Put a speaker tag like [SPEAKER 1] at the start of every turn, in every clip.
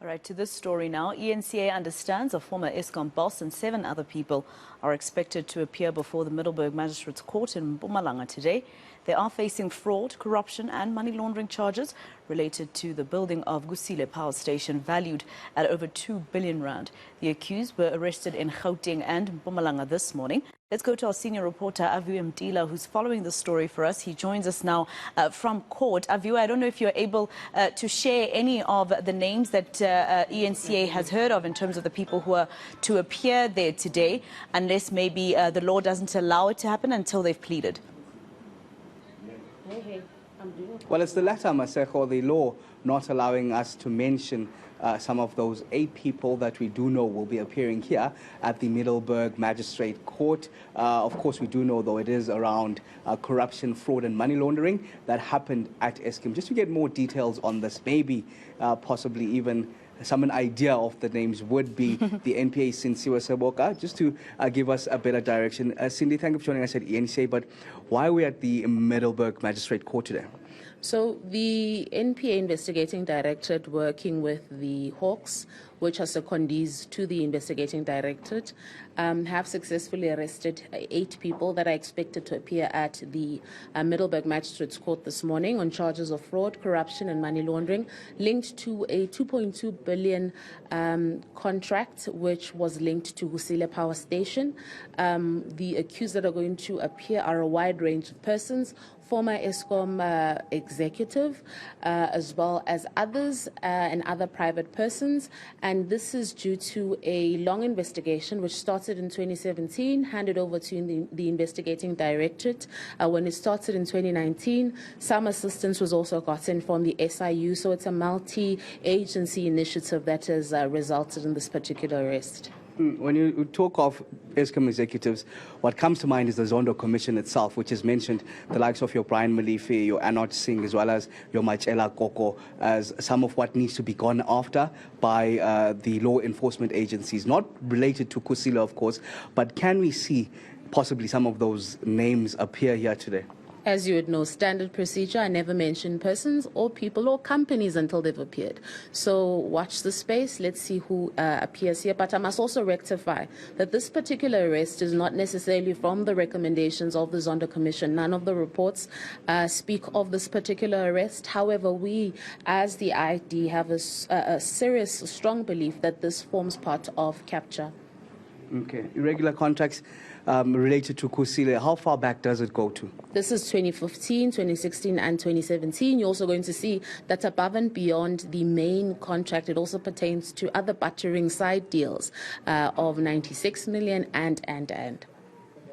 [SPEAKER 1] Right, to this story now. eNCA understands a former Eskom boss and 7 other people are expected to appear before the Middleburg Magistrates Court in Mpumalanga today. They are facing fraud, corruption and money laundering charges related to the building of Kusile power station valued at over 2 billion rand. The accused were arrested in Gauteng and Mpumalanga this morning. Let's go to our senior reporter, Avu Mtila, who's following the story for us. He joins us now from court. Avu, I don't know if you're able to share any of the names that eNCA has heard of in terms of the people who are to appear there today, unless maybe the law doesn't allow it to happen until they've pleaded.
[SPEAKER 2] Well, it's the latter, Maseko, the law not allowing us to mention some of those 8 people that we do know will be appearing here at the Middleburg Magistrate Court. Of course, we do know, though, it is around corruption, fraud and money laundering that happened at Eskom. Just to get more details on this, maybe possibly even an idea of the names would be the NPA Cindy Seboka, just to give us a better direction. Cindy, thank you for joining us at eNCA, but why are we at the Middleburg Magistrate Court today?
[SPEAKER 3] So the NPA Investigating Directorate, working with the Hawks, which are secondees to the Investigating Directorate, have successfully arrested 8 people that are expected to appear at the Middleburg Magistrates Court this morning on charges of fraud, corruption and money laundering linked to a 2.2 billion contract which was linked to Kusile Power Station. The accused that are going to appear are a wide range of persons, former Eskom executive, as well as others and other private persons. And this is due to a long investigation which started in 2017, handed over to the Investigating Directorate. When it started in 2019, some assistance was also gotten from the SIU. So it's a multi-agency initiative that has resulted in this particular arrest.
[SPEAKER 2] When you talk of Eskom executives, what comes to mind is the Zondo Commission itself, which has mentioned the likes of your Brian Malife, your Anot Singh, as well as your Machela Koko, as some of what needs to be gone after by the law enforcement agencies, not related to Kusile, of course, but can we see possibly some of those names appear here today?
[SPEAKER 3] As you would know, standard procedure, I never mention persons or people or companies until they've appeared. So watch the space. Let's see who appears here. But I must also rectify that this particular arrest is not necessarily from the recommendations of the Zondo Commission. None of the reports speak of this particular arrest. However, we, as the ID, have a serious, strong belief that this forms part of capture.
[SPEAKER 2] Okay. Irregular contracts related to Kusile, how far back does it go to?
[SPEAKER 3] This is 2015, 2016 and 2017. You're also going to see that above and beyond the main contract, it also pertains to other buttering side deals of 96 million and.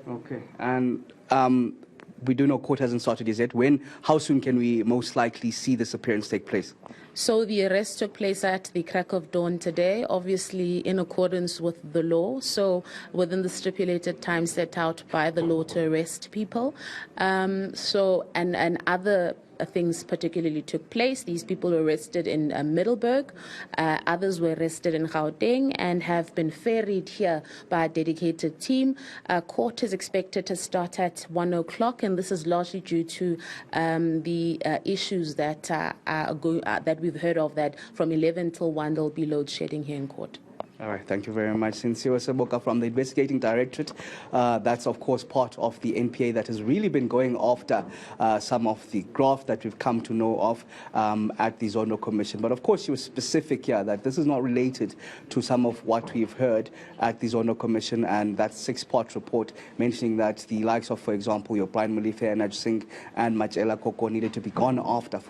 [SPEAKER 2] Okay. And we do know court hasn't started yet. How soon can we most likely see this appearance take place?
[SPEAKER 3] So the arrest took place at the crack of dawn today, obviously in accordance with the law. So within the stipulated time set out by the law to arrest people. And other things particularly took place. These people were arrested in Middleburg. Others were arrested in Gauteng and have been ferried here by a dedicated team. Court is expected to start at 1 o'clock, and this is largely due to the issues that that we've heard of, that from 11 till 1 there'll be load shedding here in court.
[SPEAKER 2] All right, thank you very much. Cindy Seboka from the Investigating Directorate. That's, of course, part of the NPA that has really been going after some of the graft that we've come to know of at the Zondo Commission. But, of course, she was specific here that this is not related to some of what we've heard at the Zondo Commission, and that 6-part report mentioning that the likes of, for example, your Brian Malife, Anaj Singh and Machela Koko needed to be gone after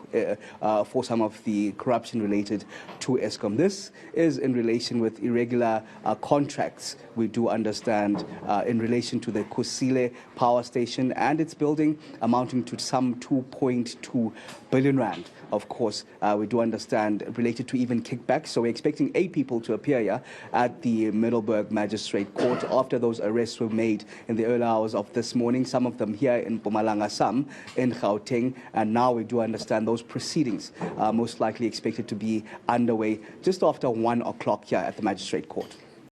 [SPEAKER 2] for some of the corruption related to Eskom. This is in relation with irregular contracts, we do understand, in relation to the Kusile power station and its building, amounting to some 2.2 billion rand. Of course, we do understand related to even kickbacks. So we're expecting 8 people to appear here at the Middleburg Magistrate Court after those arrests were made in the early hours of this morning, some of them here in Mpumalanga, some in Gauteng. And now we do understand those proceedings are most likely expected to be underway just after 1 o'clock here at the Magistrate Court.